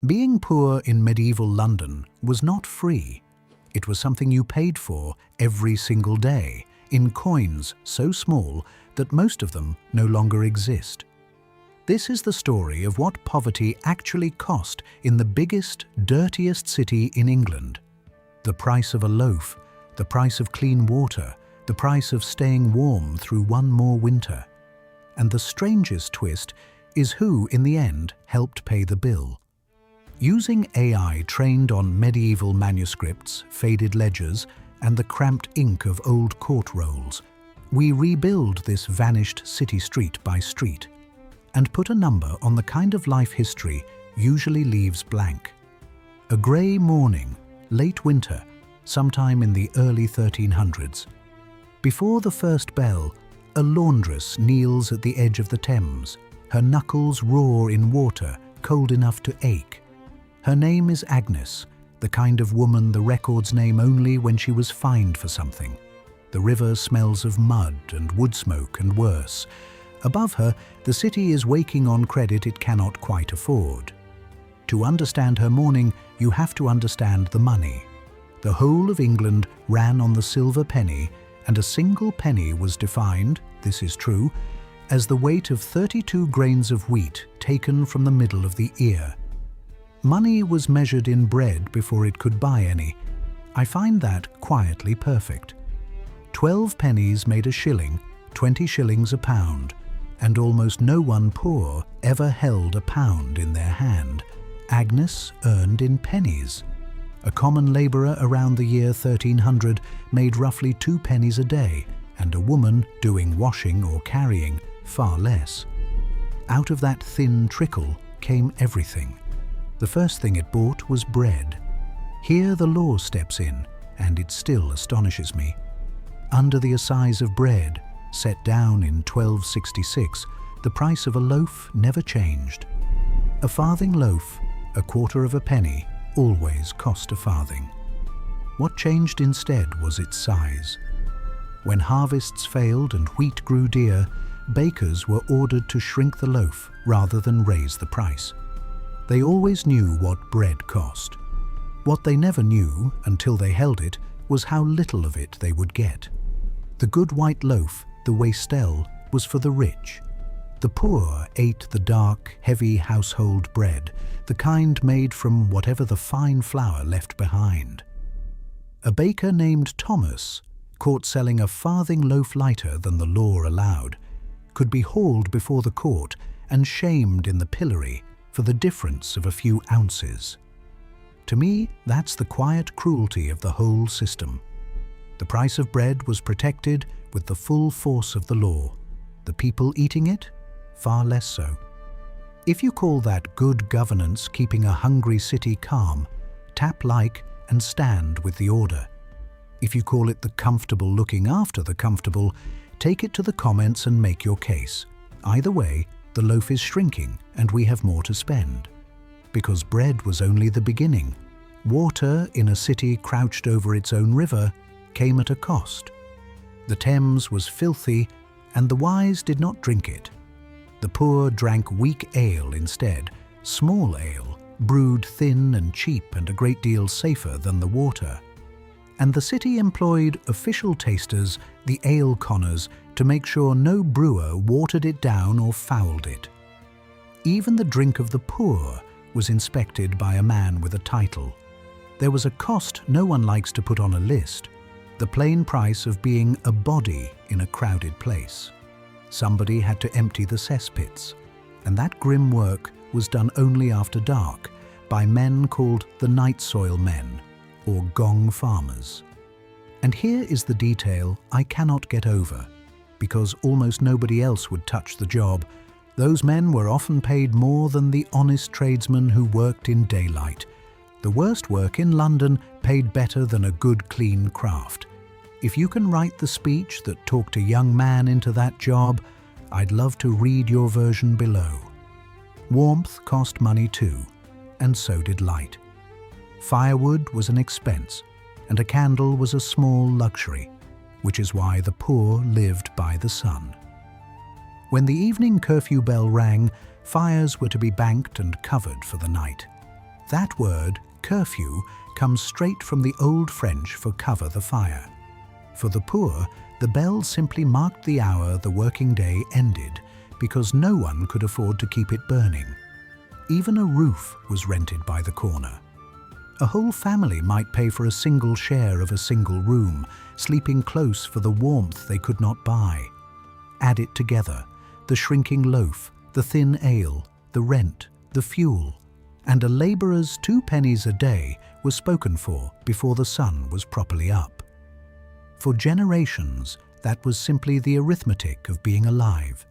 Being poor in medieval London was not free. It was something you paid for every single day, in coins so small that most of them no longer exist. This is the story of what poverty actually cost in the biggest, dirtiest city in England. The price of a loaf, the price of clean water, the price of staying warm through one more winter. And the strangest twist is who, in the end, helped pay the bill. Using AI trained on medieval manuscripts, faded ledgers, and the cramped ink of old court rolls, we rebuild this vanished city street by street and put a number on the kind of life history usually leaves blank. A grey morning, late winter, sometime in the early 1300s. Before the first bell, a laundress kneels at the edge of the Thames. Her knuckles roar in water, cold enough to ache. Her name is Agnes, the kind of woman the records name only when she was fined for something. The river smells of mud and wood smoke and worse. Above her, the city is waking on credit it cannot quite afford. To understand her mourning, you have to understand the money. The whole of England ran on the silver penny, and a single penny was defined, this is true, as the weight of 32 grains of wheat taken from the middle of the ear. Money was measured in bread before it could buy any. I find that quietly perfect. 12 pennies made a shilling, 20 shillings a pound, and almost no one poor ever held a pound in their hand. Agnes earned in pennies. A common labourer around the year 1300 made roughly 2 pennies a day, and a woman doing washing or carrying far less. Out of that thin trickle came everything. The first thing it bought was bread. Here the law steps in, and it still astonishes me. Under the Assize of Bread, set down in 1266, the price of a loaf never changed. A farthing loaf, a quarter of a penny, always cost a farthing. What changed instead was its size. When harvests failed and wheat grew dear, bakers were ordered to shrink the loaf rather than raise the price. They always knew what bread cost. What they never knew, until they held it, was how little of it they would get. The good white loaf, the wastel, was for the rich. The poor ate the dark, heavy household bread, the kind made from whatever the fine flour left behind. A baker named Thomas, caught selling a farthing loaf lighter than the law allowed, could be hauled before the court and shamed in the pillory for the difference of a few ounces. To me, that's the quiet cruelty of the whole system. The price of bread was protected with the full force of the law. The people eating it, far less so. If you call that good governance keeping a hungry city calm, tap like and stand with the order. If you call it the comfortable looking after the comfortable, take it to the comments and make your case. Either way, the loaf is shrinking and we have more to spend. Because bread was only the beginning. Water in a city crouched over its own river came at a cost. The Thames was filthy and the wise did not drink it. The poor drank weak ale instead, small ale, brewed thin and cheap and a great deal safer than the water. And the city employed official tasters, the ale conners, to make sure no brewer watered it down or fouled it. Even the drink of the poor was inspected by a man with a title. There was a cost no one likes to put on a list, the plain price of being a body in a crowded place. Somebody had to empty the cesspits, and that grim work was done only after dark by men called the night soil men, or Gong farmers. And here is the detail I cannot get over, because almost nobody else would touch the job. Those men were often paid more than the honest tradesmen who worked in daylight. The worst work in London paid better than a good clean craft. If you can write the speech that talked a young man into that job, I'd love to read your version below. Warmth cost money too, and so did light. Firewood was an expense, and a candle was a small luxury, which is why the poor lived by the sun. When the evening curfew bell rang, fires were to be banked and covered for the night. That word, curfew, comes straight from the Old French for cover the fire. For the poor, the bell simply marked the hour the working day ended, because no one could afford to keep it burning. Even a roof was rented by the corner. A whole family might pay for a single share of a single room, sleeping close for the warmth they could not buy. Add it together, the shrinking loaf, the thin ale, the rent, the fuel, and a labourer's 2 pennies a day was spoken for before the sun was properly up. For generations, that was simply the arithmetic of being alive.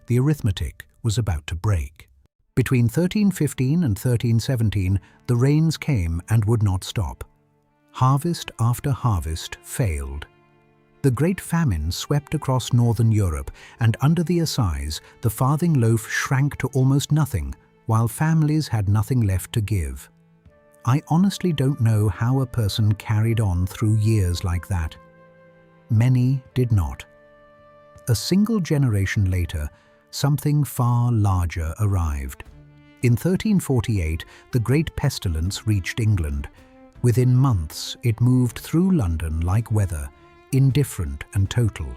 The arithmetic was about to break. Between 1315 and 1317, the rains came and would not stop. Harvest after harvest failed. The Great Famine swept across northern Europe, and under the Assize, the farthing loaf shrank to almost nothing, while families had nothing left to give. I honestly don't know how a person carried on through years like that. Many did not. A single generation later, something far larger arrived. In 1348, the Great Pestilence reached England. Within months, it moved through London like weather, indifferent and total.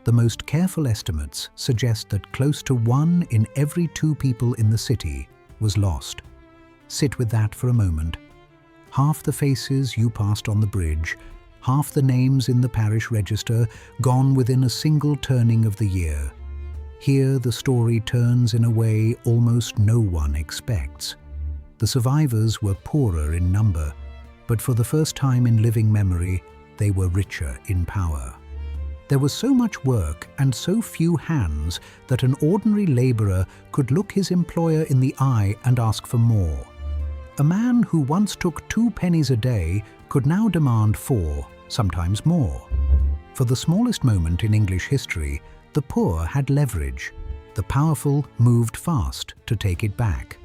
The most careful estimates suggest that close to 1 in every 2 people in the city was lost. Sit with that for a moment. Half the faces you passed on the bridge, half the names in the parish register, gone within a single turning of the year. Here the story turns in a way almost no one expects. The survivors were poorer in number, but for the first time in living memory, they were richer in power. There was so much work and so few hands that an ordinary labourer could look his employer in the eye and ask for more. A man who once took 2 pennies a day could now demand 4, sometimes more. For the smallest moment in English history, the poor had leverage. The powerful moved fast to take it back.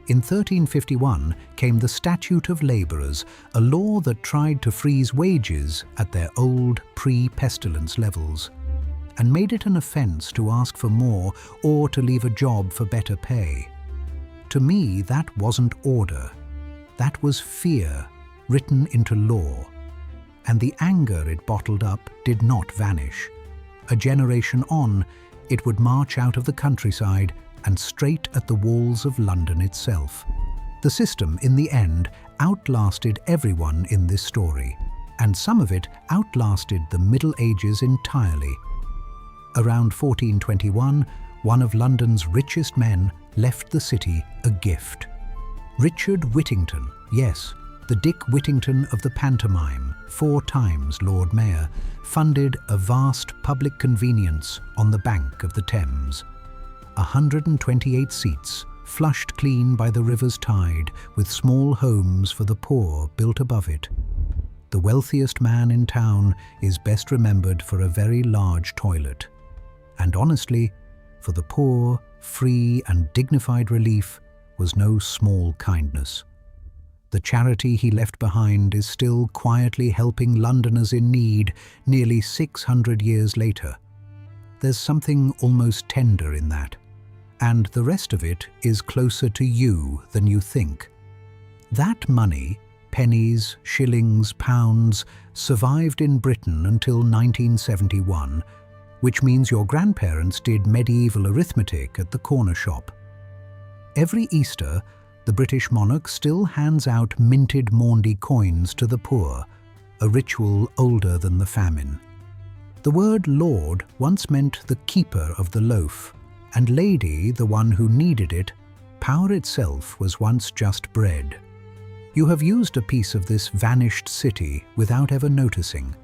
In 1351 came the Statute of Labourers, a law that tried to freeze wages at their old pre-pestilence levels, and made it an offence to ask for more or to leave a job for better pay. To me, that wasn't order. That was fear, written into law. And the anger it bottled up did not vanish. A generation on, it would march out of the countryside and straight at the walls of London itself. The system, in the end, outlasted everyone in this story, and some of it outlasted the Middle Ages entirely. Around 1421, one of London's richest men left the city a gift. Richard Whittington, yes, the Dick Whittington of the pantomime, 4 times Lord Mayor, funded a vast public convenience on the bank of the Thames. 128 seats, flushed clean by the river's tide, with small homes for the poor built above it. The wealthiest man in town is best remembered for a very large toilet. And honestly, for the poor, free and dignified relief was no small kindness. The charity he left behind is still quietly helping Londoners in need nearly 600 years later. There's something almost tender in that, and the rest of it is closer to you than you think. That money, pennies, shillings, pounds, survived in Britain until 1971, which means your grandparents did medieval arithmetic at the corner shop. Every Easter, the British monarch still hands out minted Maundy coins to the poor, a ritual older than the famine. The word lord once meant the keeper of the loaf, and lady the one who needed it. Power itself was once just bread. You have used a piece of this vanished city without ever noticing.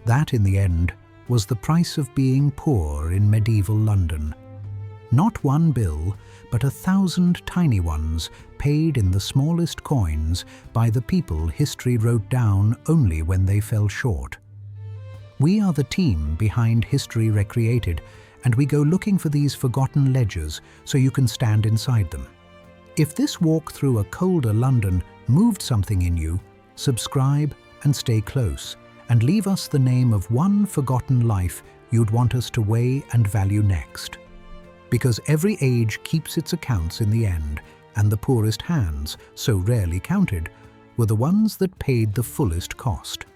That, in the end, was the price of being poor in medieval London. Not 1 bill, but 1,000 tiny ones paid in the smallest coins by the people history wrote down only when they fell short. We are the team behind History Recreated, and we go looking for these forgotten ledgers so you can stand inside them. If this walk through a colder London moved something in you, subscribe and stay close, and leave us the name of one forgotten life you'd want us to weigh and value next. Because every age keeps its accounts in the end, and the poorest hands, so rarely counted, were the ones that paid the fullest cost.